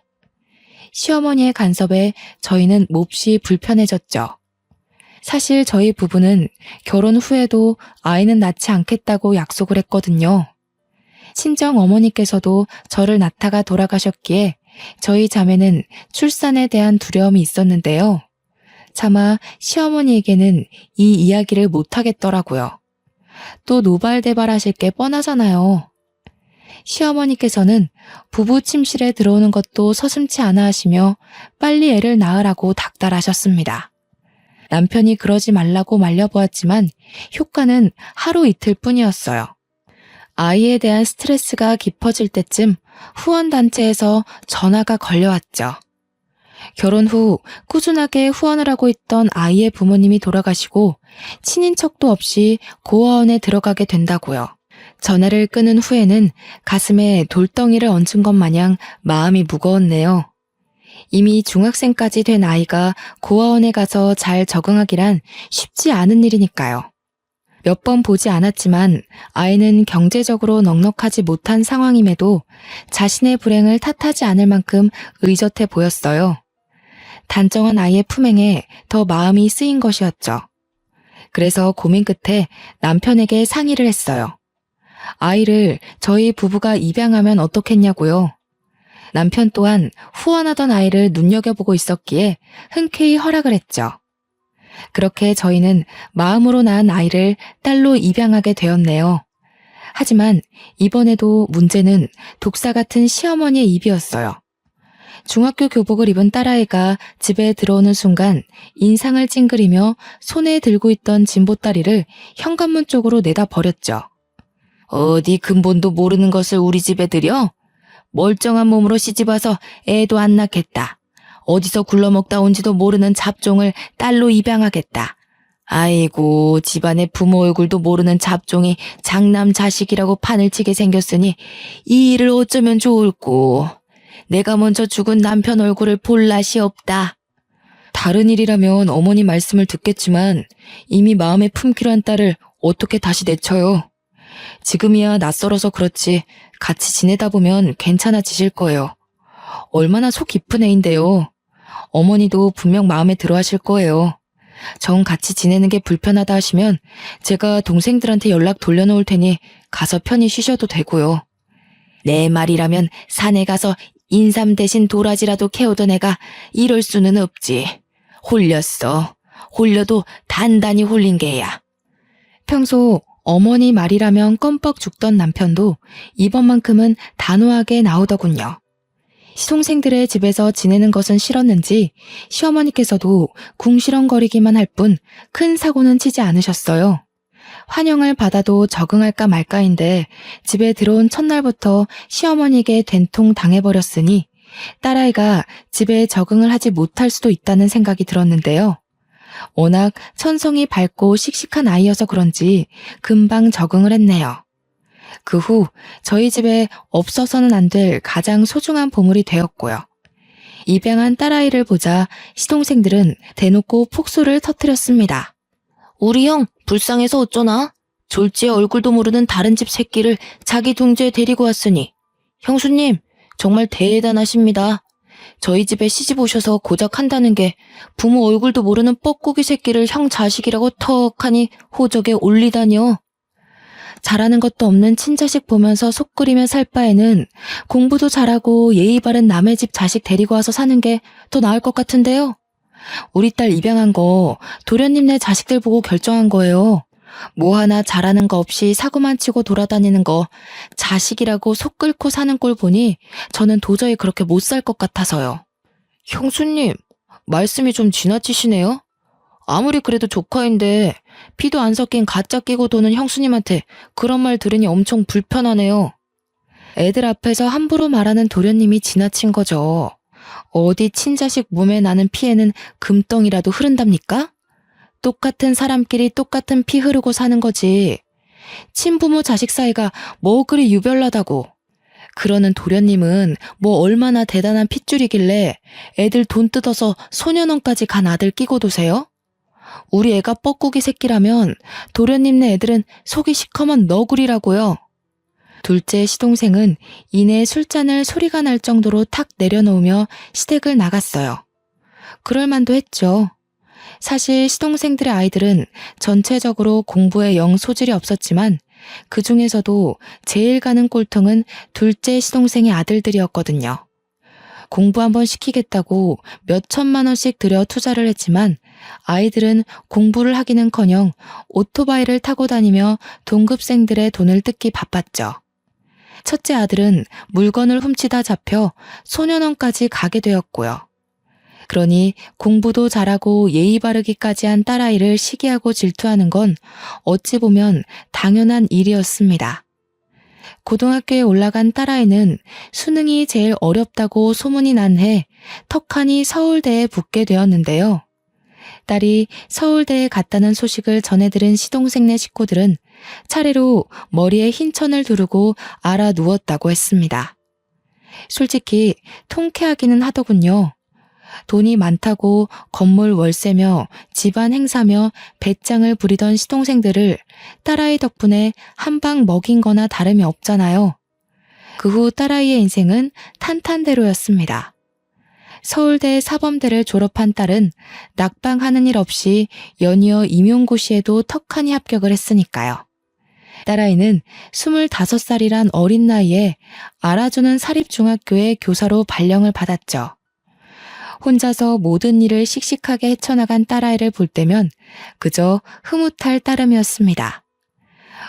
시어머니의 간섭에 저희는 몹시 불편해졌죠. 사실 저희 부부는 결혼 후에도 아이는 낳지 않겠다고 약속을 했거든요. 친정 어머니께서도 저를 낳다가 돌아가셨기에 저희 자매는 출산에 대한 두려움이 있었는데요. 차마 시어머니에게는 이 이야기를 못하겠더라고요. 또 노발대발하실 게 뻔하잖아요. 시어머니께서는 부부 침실에 들어오는 것도 서슴지 않아 하시며 빨리 애를 낳으라고 닥달하셨습니다. 남편이 그러지 말라고 말려보았지만 효과는 하루 이틀 뿐이었어요. 아이에 대한 스트레스가 깊어질 때쯤 후원단체에서 전화가 걸려왔죠. 결혼 후 꾸준하게 후원을 하고 있던 아이의 부모님이 돌아가시고 친인척도 없이 고아원에 들어가게 된다고요. 전화를 끊은 후에는 가슴에 돌덩이를 얹은 것 마냥 마음이 무거웠네요. 이미 중학생까지 된 아이가 고아원에 가서 잘 적응하기란 쉽지 않은 일이니까요. 몇 번 보지 않았지만 아이는 경제적으로 넉넉하지 못한 상황임에도 자신의 불행을 탓하지 않을 만큼 의젓해 보였어요. 단정한 아이의 품행에 더 마음이 쓰인 것이었죠. 그래서 고민 끝에 남편에게 상의를 했어요. 아이를 저희 부부가 입양하면 어떻겠냐고요. 남편 또한 후원하던 아이를 눈여겨보고 있었기에 흔쾌히 허락을 했죠. 그렇게 저희는 마음으로 낳은 아이를 딸로 입양하게 되었네요. 하지만 이번에도 문제는 독사 같은 시어머니의 입이었어요. 중학교 교복을 입은 딸아이가 집에 들어오는 순간 인상을 찡그리며 손에 들고 있던 진보다리를 현관문 쪽으로 내다 버렸죠. 어디 근본도 모르는 것을 우리 집에 들여? 멀쩡한 몸으로 시집와서 애도 안 낳겠다. 어디서 굴러먹다 온지도 모르는 잡종을 딸로 입양하겠다. 아이고, 집안의 부모 얼굴도 모르는 잡종이 장남 자식이라고 판을 치게 생겼으니 이 일을 어쩌면 좋을꼬. 내가 먼저 죽은 남편 얼굴을 볼 낯이 없다. 다른 일이라면 어머니 말씀을 듣겠지만 이미 마음에 품기로 한 딸을 어떻게 다시 내쳐요. 지금이야 낯설어서 그렇지 같이 지내다 보면 괜찮아지실 거예요. 얼마나 속 깊은 애인데요. 어머니도 분명 마음에 들어 하실 거예요. 정 같이 지내는 게 불편하다 하시면 제가 동생들한테 연락 돌려놓을 테니 가서 편히 쉬셔도 되고요. 내 말이라면 산에 가서 인삼 대신 도라지라도 캐오던 애가 이럴 수는 없지. 홀렸어. 홀려도 단단히 홀린 게야. 평소 어머니 말이라면 껌뻑 죽던 남편도 이번만큼은 단호하게 나오더군요. 시동생들의 집에서 지내는 것은 싫었는지 시어머니께서도 궁시렁거리기만 할 뿐 큰 사고는 치지 않으셨어요. 환영을 받아도 적응할까 말까인데 집에 들어온 첫날부터 시어머니에게 된통 당해버렸으니 딸아이가 집에 적응을 하지 못할 수도 있다는 생각이 들었는데요. 워낙 천성이 밝고 씩씩한 아이여서 그런지 금방 적응을 했네요. 그 후 저희 집에 없어서는 안 될 가장 소중한 보물이 되었고요. 입양한 딸아이를 보자 시동생들은 대놓고 폭소를 터뜨렸습니다. 우리 형 불쌍해서 어쩌나? 졸지에 얼굴도 모르는 다른 집 새끼를 자기 동지에 데리고 왔으니 형수님 정말 대단하십니다. 저희 집에 시집 오셔서 고작 한다는 게 부모 얼굴도 모르는 뻐꾸기 새끼를 형 자식이라고 턱하니 호적에 올리다니요. 잘하는 것도 없는 친자식 보면서 속 끓이며 살 바에는 공부도 잘하고 예의 바른 남의 집 자식 데리고 와서 사는 게 더 나을 것 같은데요. 우리 딸 입양한 거 도련님네 자식들 보고 결정한 거예요. 뭐 하나 잘하는 거 없이 사고만 치고 돌아다니는 거 자식이라고 속 끓고 사는 꼴 보니 저는 도저히 그렇게 못 살 것 같아서요. 형수님, 말씀이 좀 지나치시네요. 아무리 그래도 조카인데 피도 안 섞인 가짜 끼고 도는 형수님한테 그런 말 들으니 엄청 불편하네요. 애들 앞에서 함부로 말하는 도련님이 지나친 거죠. 어디 친자식 몸에 나는 피에는 금덩이라도 흐른답니까? 똑같은 사람끼리 똑같은 피 흐르고 사는 거지. 친부모 자식 사이가 뭐 그리 유별나다고. 그러는 도련님은 뭐 얼마나 대단한 핏줄이길래 애들 돈 뜯어서 소년원까지 간 아들 끼고 도세요? 우리 애가 뻐꾸기 새끼라면 도련님네 애들은 속이 시커먼 너구리라고요. 둘째 시동생은 이내 술잔을 소리가 날 정도로 탁 내려놓으며 시댁을 나갔어요. 그럴 만도 했죠. 사실 시동생들의 아이들은 전체적으로 공부에 영 소질이 없었지만 그 중에서도 제일 가는 꼴통은 둘째 시동생의 아들들이었거든요. 공부 한번 시키겠다고 몇 천만 원씩 들여 투자를 했지만 아이들은 공부를 하기는커녕 오토바이를 타고 다니며 동급생들의 돈을 뜯기 바빴죠. 첫째 아들은 물건을 훔치다 잡혀 소년원까지 가게 되었고요. 그러니 공부도 잘하고 예의 바르기까지 한 딸아이를 시기하고 질투하는 건 어찌 보면 당연한 일이었습니다. 고등학교에 올라간 딸아이는 수능이 제일 어렵다고 소문이 난 해 턱하니 서울대에 붙게 되었는데요. 딸이 서울대에 갔다는 소식을 전해 들은 시동생네 식구들은 차례로 머리에 흰 천을 두르고 알아 누웠다고 했습니다. 솔직히 통쾌하기는 하더군요. 돈이 많다고 건물 월세며 집안 행사며 배짱을 부리던 시동생들을 딸아이 덕분에 한 방 먹인 거나 다름이 없잖아요. 그 후 딸아이의 인생은 탄탄대로였습니다. 서울대 사범대를 졸업한 딸은 낙방하는 일 없이 연이어 임용고시에도 턱하니 합격을 했으니까요. 딸아이는 25살이란 어린 나이에 알아주는 사립중학교의 교사로 발령을 받았죠. 혼자서 모든 일을 씩씩하게 헤쳐나간 딸아이를 볼 때면 그저 흐뭇할 따름이었습니다.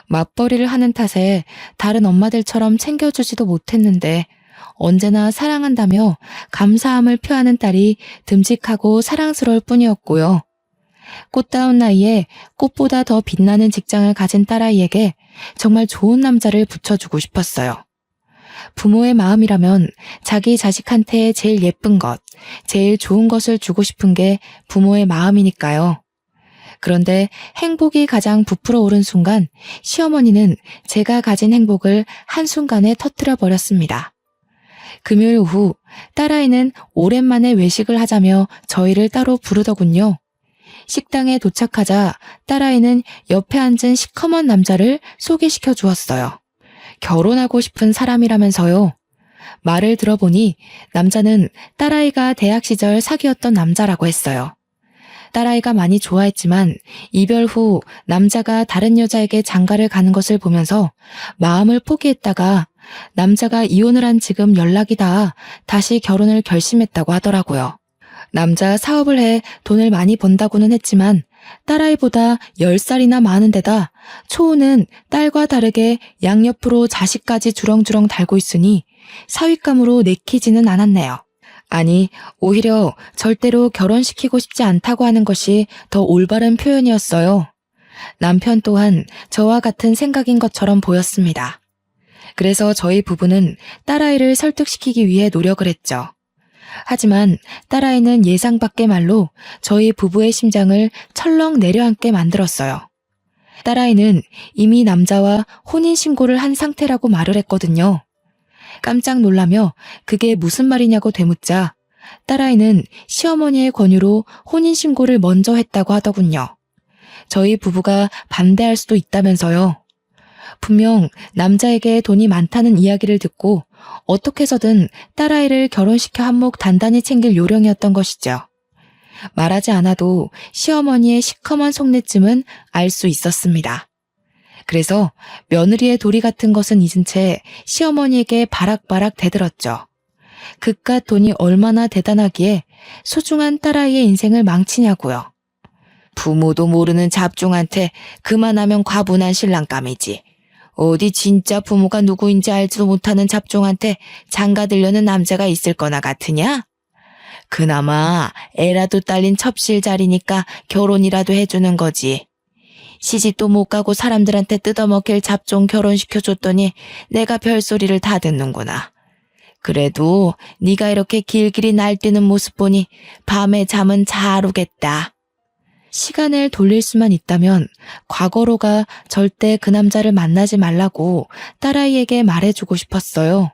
맞벌이를 하는 탓에 다른 엄마들처럼 챙겨주지도 못했는데 언제나 사랑한다며 감사함을 표하는 딸이 듬직하고 사랑스러울 뿐이었고요. 꽃다운 나이에 꽃보다 더 빛나는 직장을 가진 딸아이에게 정말 좋은 남자를 붙여주고 싶었어요. 부모의 마음이라면 자기 자식한테 제일 예쁜 것, 제일 좋은 것을 주고 싶은 게 부모의 마음이니까요. 그런데 행복이 가장 부풀어 오른 순간 시어머니는 제가 가진 행복을 한순간에 터뜨려 버렸습니다. 금요일 오후 딸아이는 오랜만에 외식을 하자며 저희를 따로 부르더군요. 식당에 도착하자 딸아이는 옆에 앉은 시커먼 남자를 소개시켜 주었어요. 결혼하고 싶은 사람이라면서요. 말을 들어보니 남자는 딸아이가 대학 시절 사귀었던 남자라고 했어요. 딸아이가 많이 좋아했지만 이별 후 남자가 다른 여자에게 장가를 가는 것을 보면서 마음을 포기했다가 남자가 이혼을 한 지금 연락이 닿아 다시 결혼을 결심했다고 하더라고요. 남자 사업을 해 돈을 많이 번다고는 했지만 딸아이보다 10살이나 많은 데다 초우는 딸과 다르게 양옆으로 자식까지 주렁주렁 달고 있으니 사윗감으로 내키지는 않았네요. 아니, 오히려 절대로 결혼시키고 싶지 않다고 하는 것이 더 올바른 표현이었어요. 남편 또한 저와 같은 생각인 것처럼 보였습니다. 그래서 저희 부부는 딸아이를 설득시키기 위해 노력을 했죠. 하지만 딸아이는 예상 밖의 말로 저희 부부의 심장을 철렁 내려앉게 만들었어요. 딸아이는 이미 남자와 혼인신고를 한 상태라고 말을 했거든요. 깜짝 놀라며 그게 무슨 말이냐고 되묻자 딸아이는 시어머니의 권유로 혼인신고를 먼저 했다고 하더군요. 저희 부부가 반대할 수도 있다면서요. 분명 남자에게 돈이 많다는 이야기를 듣고 어떻게 해서든 딸아이를 결혼시켜 한몫 단단히 챙길 요령이었던 것이죠. 말하지 않아도 시어머니의 시커먼 속내쯤은 알 수 있었습니다. 그래서 며느리의 도리 같은 것은 잊은 채 시어머니에게 바락바락 대들었죠. 그깟 돈이 얼마나 대단하기에 소중한 딸아이의 인생을 망치냐고요. 부모도 모르는 잡종한테 그만하면 과분한 신랑감이지. 어디 진짜 부모가 누구인지 알지도 못하는 잡종한테 장가들려는 남자가 있을 거나 같으냐? 그나마 애라도 딸린 첩실자리니까 결혼이라도 해주는 거지. 시집도 못 가고 사람들한테 뜯어먹힐 잡종 결혼시켜줬더니 내가 별소리를 다 듣는구나. 그래도 네가 이렇게 길길이 날뛰는 모습 보니 밤에 잠은 잘 오겠다. 시간을 돌릴 수만 있다면 과거로가 절대 그 남자를 만나지 말라고 딸아이에게 말해주고 싶었어요.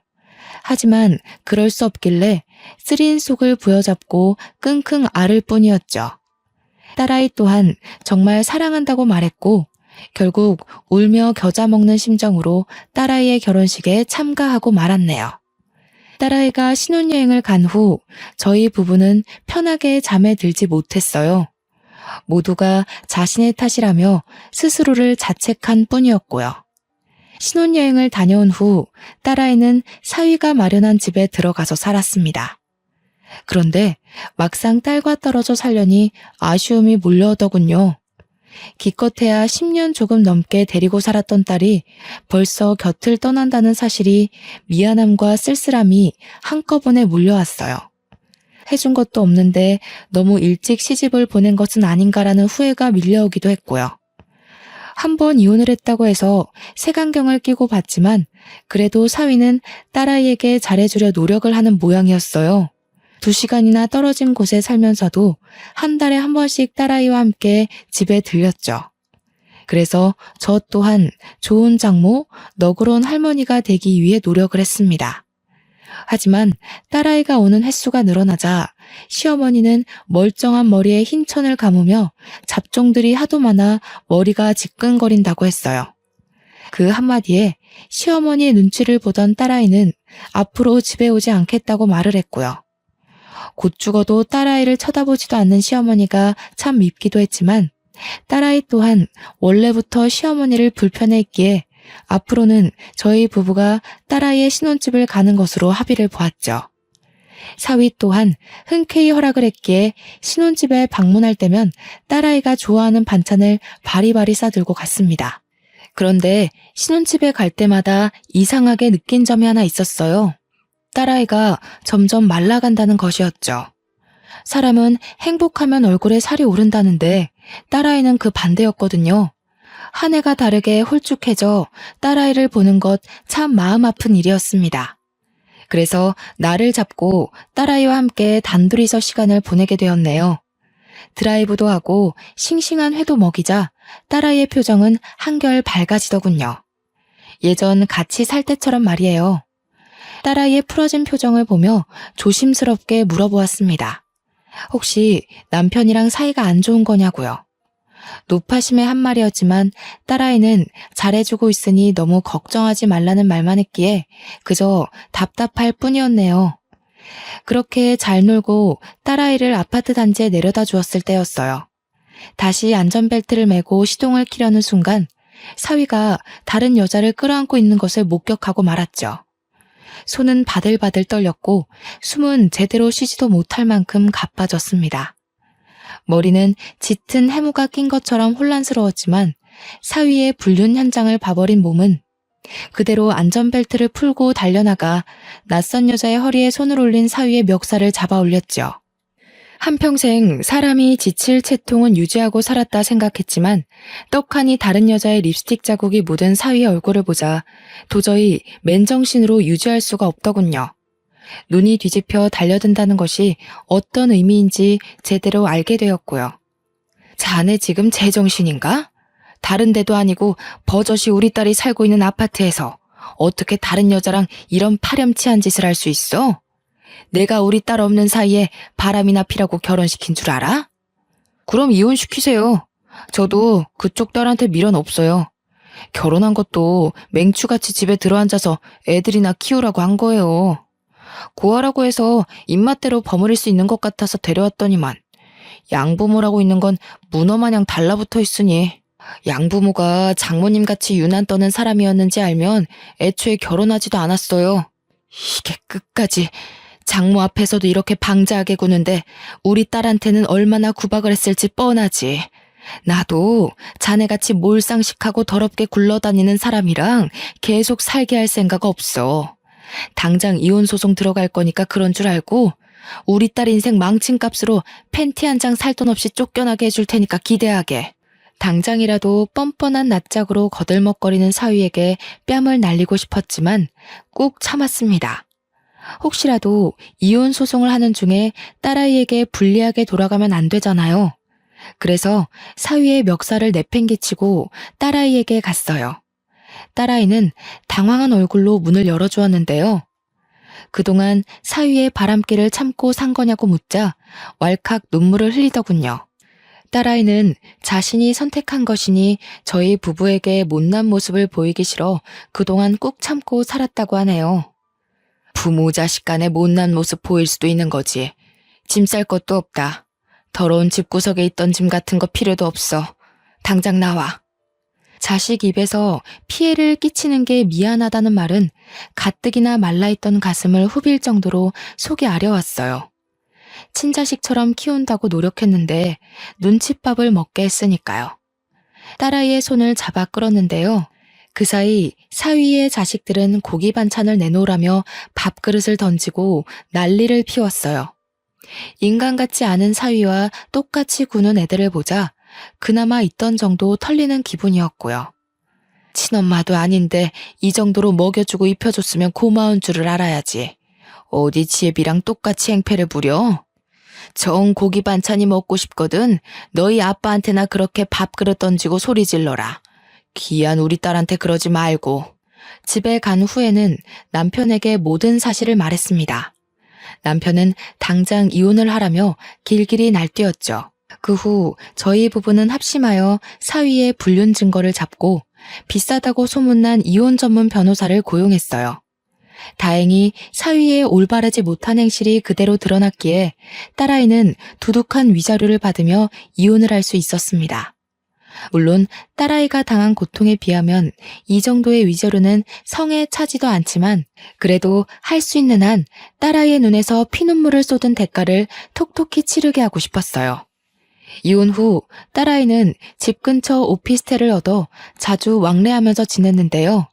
하지만 그럴 수 없길래 쓰린 속을 부여잡고 끙끙 앓을 뿐이었죠. 딸아이 또한 정말 사랑한다고 말했고 결국 울며 겨자 먹는 심정으로 딸아이의 결혼식에 참가하고 말았네요. 딸아이가 신혼여행을 간 후 저희 부부는 편하게 잠에 들지 못했어요. 모두가 자신의 탓이라며 스스로를 자책한 뿐이었고요. 신혼여행을 다녀온 후 딸아이는 사위가 마련한 집에 들어가서 살았습니다. 그런데 막상 딸과 떨어져 살려니 아쉬움이 몰려오더군요. 기껏해야 10년 조금 넘게 데리고 살았던 딸이 벌써 곁을 떠난다는 사실이 미안함과 쓸쓸함이 한꺼번에 몰려왔어요. 해준 것도 없는데 너무 일찍 시집을 보낸 것은 아닌가라는 후회가 밀려오기도 했고요. 한 번 이혼을 했다고 해서 색안경을 끼고 봤지만 그래도 사위는 딸아이에게 잘해주려 노력을 하는 모양이었어요. 2시간이나 떨어진 곳에 살면서도 한 달에 한 번씩 딸아이와 함께 집에 들렸죠. 그래서 저 또한 좋은 장모, 너그러운 할머니가 되기 위해 노력을 했습니다. 하지만 딸아이가 오는 횟수가 늘어나자 시어머니는 멀쩡한 머리에 흰 천을 감으며 잡종들이 하도 많아 머리가 지끈거린다고 했어요. 그 한마디에 시어머니의 눈치를 보던 딸아이는 앞으로 집에 오지 않겠다고 말을 했고요. 곧 죽어도 딸아이를 쳐다보지도 않는 시어머니가 참 밉기도 했지만 딸아이 또한 원래부터 시어머니를 불편해했기에 앞으로는 저희 부부가 딸아이의 신혼집을 가는 것으로 합의를 보았죠. 사위 또한 흔쾌히 허락을 했기에 신혼집에 방문할 때면 딸아이가 좋아하는 반찬을 바리바리 싸들고 갔습니다. 그런데 신혼집에 갈 때마다 이상하게 느낀 점이 하나 있었어요. 딸아이가 점점 말라간다는 것이었죠. 사람은 행복하면 얼굴에 살이 오른다는데 딸아이는 그 반대였거든요. 한 해가 다르게 홀쭉해져 딸아이를 보는 것 참 마음 아픈 일이었습니다. 그래서 날을 잡고 딸아이와 함께 단둘이서 시간을 보내게 되었네요. 드라이브도 하고 싱싱한 회도 먹이자 딸아이의 표정은 한결 밝아지더군요. 예전 같이 살 때처럼 말이에요. 딸아이의 풀어진 표정을 보며 조심스럽게 물어보았습니다. 혹시 남편이랑 사이가 안 좋은 거냐고요. 노파심의 한 말이었지만 딸아이는 잘해주고 있으니 너무 걱정하지 말라는 말만 했기에 그저 답답할 뿐이었네요. 그렇게 잘 놀고 딸아이를 아파트 단지에 내려다 주었을 때였어요. 다시 안전벨트를 매고 시동을 키려는 순간 사위가 다른 여자를 끌어안고 있는 것을 목격하고 말았죠. 손은 바들바들 떨렸고 숨은 제대로 쉬지도 못할 만큼 가빠졌습니다. 머리는 짙은 해무가 낀 것처럼 혼란스러웠지만 사위의 불륜 현장을 봐버린 몸은 그대로 안전벨트를 풀고 달려나가 낯선 여자의 허리에 손을 올린 사위의 멱살을 잡아 올렸죠. 한평생 사람이 지칠 채통은 유지하고 살았다 생각했지만 떡하니 다른 여자의 립스틱 자국이 묻은 사위의 얼굴을 보자 도저히 맨정신으로 유지할 수가 없더군요. 눈이 뒤집혀 달려든다는 것이 어떤 의미인지 제대로 알게 되었고요. 자네 지금 제정신인가? 다른 데도 아니고 버젓이 우리 딸이 살고 있는 아파트에서 어떻게 다른 여자랑 이런 파렴치한 짓을 할 수 있어? 내가 우리 딸 없는 사이에 바람이나 피라고 결혼시킨 줄 알아? 그럼 이혼시키세요. 저도 그쪽 딸한테 미련 없어요. 결혼한 것도 맹추같이 집에 들어앉아서 애들이나 키우라고 한 거예요. 구하라고 해서 입맛대로 버무릴 수 있는 것 같아서 데려왔더니만 양부모라고 있는 건 문어마냥 달라붙어 있으니 양부모가 장모님같이 유난 떠는 사람이었는지 알면 애초에 결혼하지도 않았어요. 이게 끝까지 장모 앞에서도 이렇게 방자하게 구는데 우리 딸한테는 얼마나 구박을 했을지 뻔하지. 나도 자네같이 몰상식하고 더럽게 굴러다니는 사람이랑 계속 살게 할 생각 없어. 당장 이혼 소송 들어갈 거니까 그런 줄 알고 우리 딸 인생 망친 값으로 팬티 한 장 살 돈 없이 쫓겨나게 해줄 테니까 기대하게. 당장이라도 뻔뻔한 낯짝으로 거들먹거리는 사위에게 뺨을 날리고 싶었지만 꾹 참았습니다. 혹시라도 이혼 소송을 하는 중에 딸아이에게 불리하게 돌아가면 안 되잖아요. 그래서 사위의 멱살을 내팽개치고 딸아이에게 갔어요. 딸아이는 당황한 얼굴로 문을 열어주었는데요. 그동안 사위의 바람길을 참고 산 거냐고 묻자 왈칵 눈물을 흘리더군요. 딸아이는 자신이 선택한 것이니 저희 부부에게 못난 모습을 보이기 싫어 그동안 꾹 참고 살았다고 하네요. 부모 자식 간의 못난 모습 보일 수도 있는 거지. 짐 쌀 것도 없다. 더러운 집구석에 있던 짐 같은 거 필요도 없어. 당장 나와. 자식 입에서 피해를 끼치는 게 미안하다는 말은 가뜩이나 말라있던 가슴을 후빌 정도로 속이 아려왔어요. 친자식처럼 키운다고 노력했는데 눈칫밥을 먹게 했으니까요. 딸아이의 손을 잡아 끌었는데요. 그 사이 사위의 자식들은 고기 반찬을 내놓으라며 밥그릇을 던지고 난리를 피웠어요. 인간 같지 않은 사위와 똑같이 구는 애들을 보자 그나마 있던 정도 털리는 기분이었고요. 친엄마도 아닌데 이 정도로 먹여주고 입혀줬으면 고마운 줄을 알아야지. 어디 지혜비랑 똑같이 행패를 부려? 정 고기 반찬이 먹고 싶거든 너희 아빠한테나 그렇게 밥그릇 던지고 소리 질러라. 귀한 우리 딸한테 그러지 말고. 집에 간 후에는 남편에게 모든 사실을 말했습니다. 남편은 당장 이혼을 하라며 길길이 날뛰었죠. 그 후 저희 부부는 합심하여 사위의 불륜 증거를 잡고 비싸다고 소문난 이혼 전문 변호사를 고용했어요. 다행히 사위의 올바르지 못한 행실이 그대로 드러났기에 딸아이는 두둑한 위자료를 받으며 이혼을 할 수 있었습니다. 물론 딸아이가 당한 고통에 비하면 이 정도의 위자료는 성에 차지도 않지만 그래도 할 수 있는 한 딸아이의 눈에서 피눈물을 쏟은 대가를 톡톡히 치르게 하고 싶었어요. 이혼 후 딸아이는 집 근처 오피스텔을 얻어 자주 왕래하면서 지냈는데요.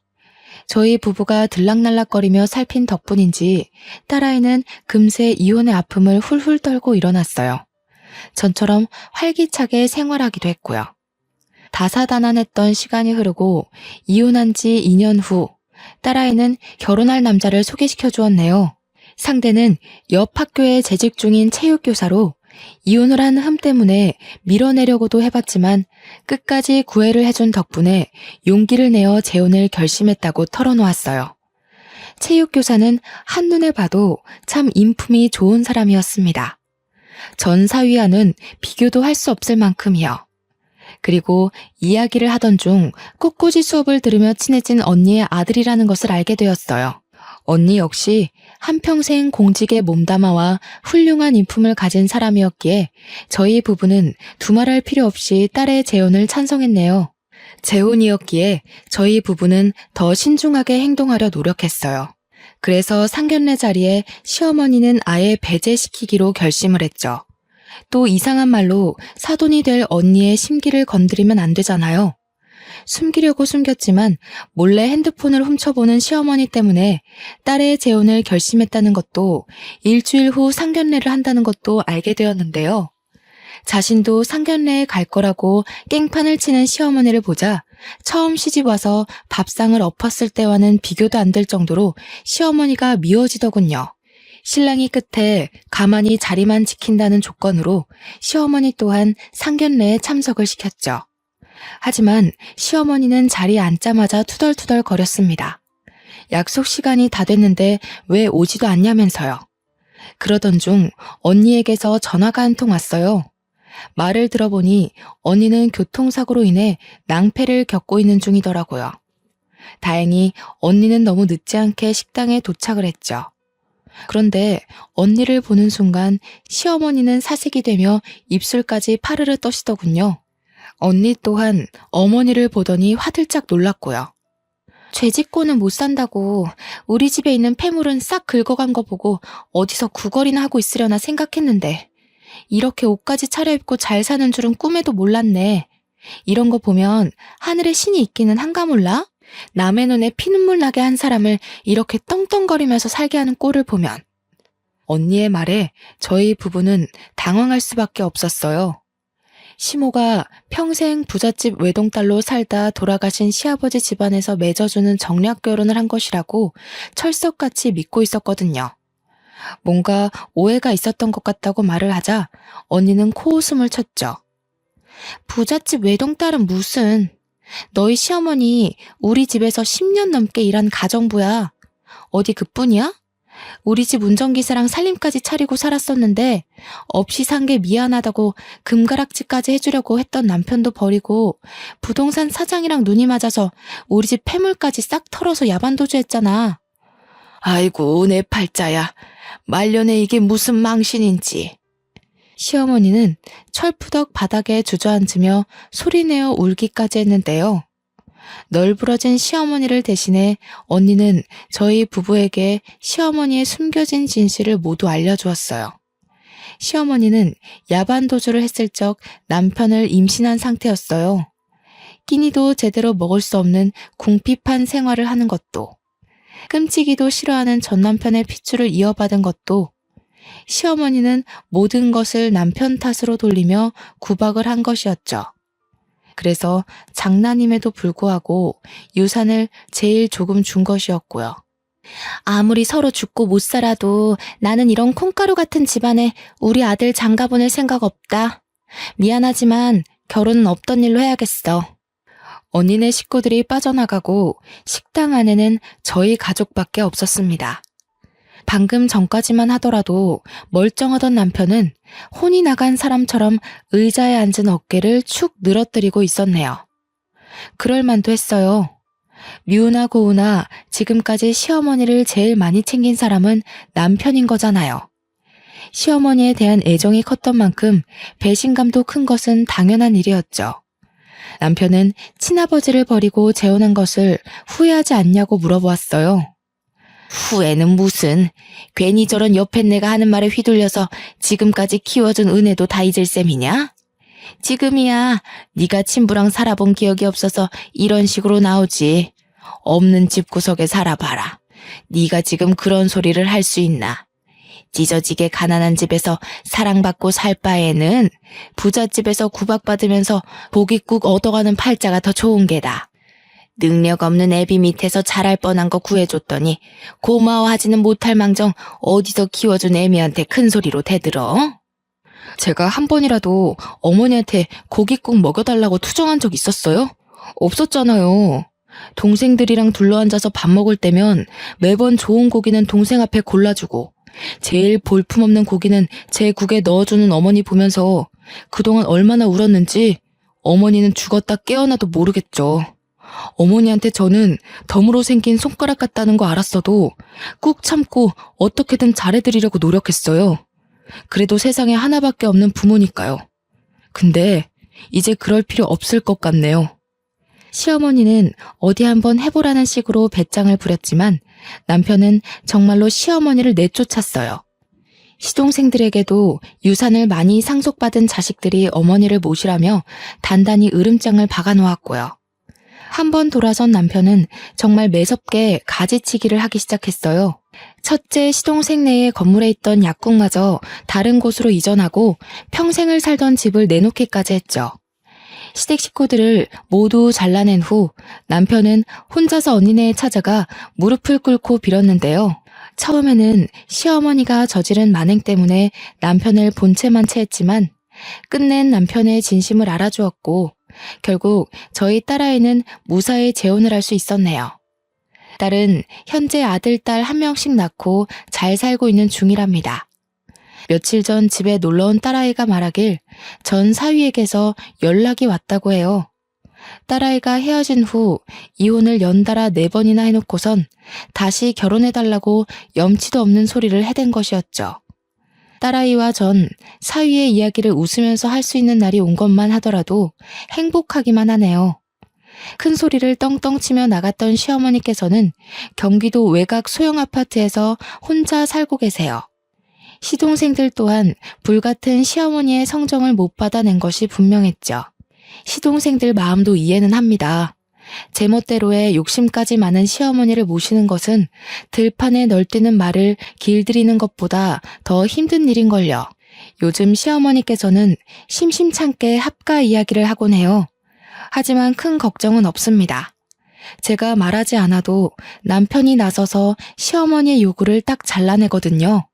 저희 부부가 들락날락거리며 살핀 덕분인지 딸아이는 금세 이혼의 아픔을 훌훌 떨고 일어났어요. 전처럼 활기차게 생활하기도 했고요. 다사다난했던 시간이 흐르고 이혼한 지 2년 후 딸아이는 결혼할 남자를 소개시켜 주었네요. 상대는 옆 학교에 재직 중인 체육교사로 이혼을 한 흠 때문에 밀어내려고도 해봤지만 끝까지 구애를 해준 덕분에 용기를 내어 재혼을 결심했다고 털어놓았어요. 체육교사는 한눈에 봐도 참 인품이 좋은 사람이었습니다. 전 사위와는 비교도 할 수 없을 만큼이요. 그리고 이야기를 하던 중 꿋꿋이 수업을 들으며 친해진 언니의 아들이라는 것을 알게 되었어요. 언니 역시 한평생 공직에 몸담아와 훌륭한 인품을 가진 사람이었기에 저희 부부는 두말할 필요 없이 딸의 재혼을 찬성했네요. 재혼이었기에 저희 부부는 더 신중하게 행동하려 노력했어요. 그래서 상견례 자리에 시어머니는 아예 배제시키기로 결심을 했죠. 또 이상한 말로 사돈이 될 언니의 심기를 건드리면 안 되잖아요. 숨기려고 숨겼지만 몰래 핸드폰을 훔쳐보는 시어머니 때문에 딸의 재혼을 결심했다는 것도 일주일 후 상견례를 한다는 것도 알게 되었는데요. 자신도 상견례에 갈 거라고 깽판을 치는 시어머니를 보자 처음 시집와서 밥상을 엎었을 때와는 비교도 안 될 정도로 시어머니가 미워지더군요. 신랑이 끝에 가만히 자리만 지킨다는 조건으로 시어머니 또한 상견례에 참석을 시켰죠. 하지만 시어머니는 자리에 앉자마자 투덜투덜 거렸습니다. 약속 시간이 다 됐는데 왜 오지도 않냐면서요. 그러던 중 언니에게서 전화가 한 통 왔어요. 말을 들어보니 언니는 교통사고로 인해 낭패를 겪고 있는 중이더라고요. 다행히 언니는 너무 늦지 않게 식당에 도착을 했죠. 그런데 언니를 보는 순간 시어머니는 사색이 되며 입술까지 파르르 떠시더군요. 언니 또한 어머니를 보더니 화들짝 놀랐고요. 죄짓고는 못 산다고 우리 집에 있는 폐물은 싹 긁어간 거 보고 어디서 구걸이나 하고 있으려나 생각했는데 이렇게 옷까지 차려입고 잘 사는 줄은 꿈에도 몰랐네. 이런 거 보면 하늘에 신이 있기는 한가 몰라? 남의 눈에 피눈물 나게 한 사람을 이렇게 떵떵거리면서 살게 하는 꼴을 보면. 언니의 말에 저희 부부는 당황할 수밖에 없었어요. 시모가 평생 부잣집 외동딸로 살다 돌아가신 시아버지 집안에서 맺어주는 정략 결혼을 한 것이라고 철석같이 믿고 있었거든요. 뭔가 오해가 있었던 것 같다고 말을 하자 언니는 코웃음을 쳤죠. 부잣집 외동딸은 무슨, 너희 시어머니 우리 집에서 10년 넘게 일한 가정부야. 어디 그뿐이야? 우리 집 운전기사랑 살림까지 차리고 살았었는데 없이 산 게 미안하다고 금가락지까지 해주려고 했던 남편도 버리고 부동산 사장이랑 눈이 맞아서 우리 집 폐물까지 싹 털어서 야반도주했잖아. 아이고 내 팔자야. 말년에 이게 무슨 망신인지. 시어머니는 철푸덕 바닥에 주저앉으며 소리내어 울기까지 했는데요. 널브러진 시어머니를 대신해 언니는 저희 부부에게 시어머니의 숨겨진 진실을 모두 알려주었어요. 시어머니는 야반도주를 했을 적 남편을 임신한 상태였어요. 끼니도 제대로 먹을 수 없는 궁핍한 생활을 하는 것도, 끔찍이도 싫어하는 전 남편의 핏줄을 이어받은 것도, 시어머니는 모든 것을 남편 탓으로 돌리며 구박을 한 것이었죠. 그래서 장난임에도 불구하고 유산을 제일 조금 준 것이었고요. 아무리 서로 죽고 못 살아도 나는 이런 콩가루 같은 집안에 우리 아들 장가 보낼 생각 없다. 미안하지만 결혼은 없던 일로 해야겠어. 언니네 식구들이 빠져나가고 식당 안에는 저희 가족밖에 없었습니다. 방금 전까지만 하더라도 멀쩡하던 남편은 혼이 나간 사람처럼 의자에 앉은 어깨를 축 늘어뜨리고 있었네요. 그럴만도 했어요. 미우나 고우나 지금까지 시어머니를 제일 많이 챙긴 사람은 남편인 거잖아요. 시어머니에 대한 애정이 컸던 만큼 배신감도 큰 것은 당연한 일이었죠. 남편은 친아버지를 버리고 재혼한 것을 후회하지 않냐고 물어보았어요. 후회는 무슨, 괜히 저런 옆에 내가 하는 말에 휘둘려서 지금까지 키워준 은혜도 다 잊을 셈이냐? 지금이야 네가 친부랑 살아본 기억이 없어서 이런 식으로 나오지. 없는 집구석에 살아봐라. 네가 지금 그런 소리를 할 수 있나? 찢어지게 가난한 집에서 사랑받고 살 바에는 부잣집에서 구박받으면서 고깃국 얻어가는 팔자가 더 좋은 게다. 능력 없는 애비 밑에서 자랄 뻔한 거 구해줬더니 고마워하지는 못할 망정 어디서 키워준 애미한테 큰 소리로 대들어? 제가 한 번이라도 어머니한테 고깃국 먹여달라고 투정한 적 있었어요? 없었잖아요. 동생들이랑 둘러앉아서 밥 먹을 때면 매번 좋은 고기는 동생 앞에 골라주고 제일 볼품없는 고기는 제 국에 넣어주는 어머니 보면서 그동안 얼마나 울었는지 어머니는 죽었다 깨어나도 모르겠죠. 어머니한테 저는 덤으로 생긴 손가락 같다는 거 알았어도 꾹 참고 어떻게든 잘해드리려고 노력했어요. 그래도 세상에 하나밖에 없는 부모니까요. 근데 이제 그럴 필요 없을 것 같네요. 시어머니는 어디 한번 해보라는 식으로 배짱을 부렸지만 남편은 정말로 시어머니를 내쫓았어요. 시동생들에게도 유산을 많이 상속받은 자식들이 어머니를 모시라며 단단히 으름장을 박아놓았고요. 한번 돌아선 남편은 정말 매섭게 가지치기를 하기 시작했어요. 첫째 시동생 내의 건물에 있던 약국마저 다른 곳으로 이전하고 평생을 살던 집을 내놓기까지 했죠. 시댁 식구들을 모두 잘라낸 후 남편은 혼자서 언니네에 찾아가 무릎을 꿇고 빌었는데요. 처음에는 시어머니가 저지른 만행 때문에 남편을 본체만 체했지만 끝낸 남편의 진심을 알아주었고 결국 저희 딸아이는 무사히 재혼을 할 수 있었네요. 딸은 현재 아들, 딸 한 명씩 낳고 잘 살고 있는 중이랍니다. 며칠 전 집에 놀러온 딸아이가 말하길 전 사위에게서 연락이 왔다고 해요. 딸아이가 헤어진 후 이혼을 연달아 4번이나 해놓고선 다시 결혼해달라고 염치도 없는 소리를 해댄 것이었죠. 딸아이와 전 사위의 이야기를 웃으면서 할 수 있는 날이 온 것만 하더라도 행복하기만 하네요. 큰 소리를 떵떵 치며 나갔던 시어머니께서는 경기도 외곽 소형 아파트에서 혼자 살고 계세요. 시동생들 또한 불같은 시어머니의 성정을 못 받아낸 것이 분명했죠. 시동생들 마음도 이해는 합니다. 제멋대로의 욕심까지 많은 시어머니를 모시는 것은 들판에 널뛰는 말을 길들이는 것보다 더 힘든 일인걸요. 요즘 시어머니께서는 심심찮게 합가 이야기를 하곤 해요. 하지만 큰 걱정은 없습니다. 제가 말하지 않아도 남편이 나서서 시어머니의 요구를 딱 잘라내거든요.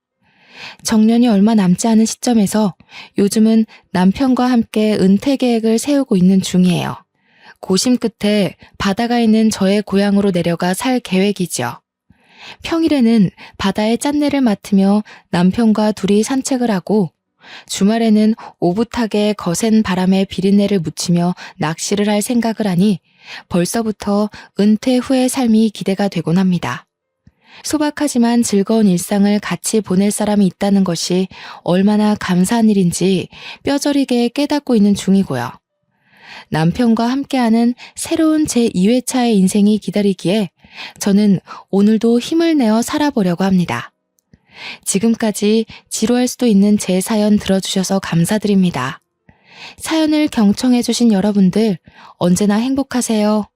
정년이 얼마 남지 않은 시점에서 요즘은 남편과 함께 은퇴 계획을 세우고 있는 중이에요. 고심 끝에 바다가 있는 저의 고향으로 내려가 살 계획이죠. 평일에는 바다의 짠내를 맡으며 남편과 둘이 산책을 하고 주말에는 오붓하게 거센 바람에 비린내를 묻히며 낚시를 할 생각을 하니 벌써부터 은퇴 후의 삶이 기대가 되곤 합니다. 소박하지만 즐거운 일상을 같이 보낼 사람이 있다는 것이 얼마나 감사한 일인지 뼈저리게 깨닫고 있는 중이고요. 남편과 함께하는 새로운 제2회차의 인생이 기다리기에 저는 오늘도 힘을 내어 살아보려고 합니다. 지금까지 지루할 수도 있는 제 사연 들어주셔서 감사드립니다. 사연을 경청해주신 여러분들 언제나 행복하세요.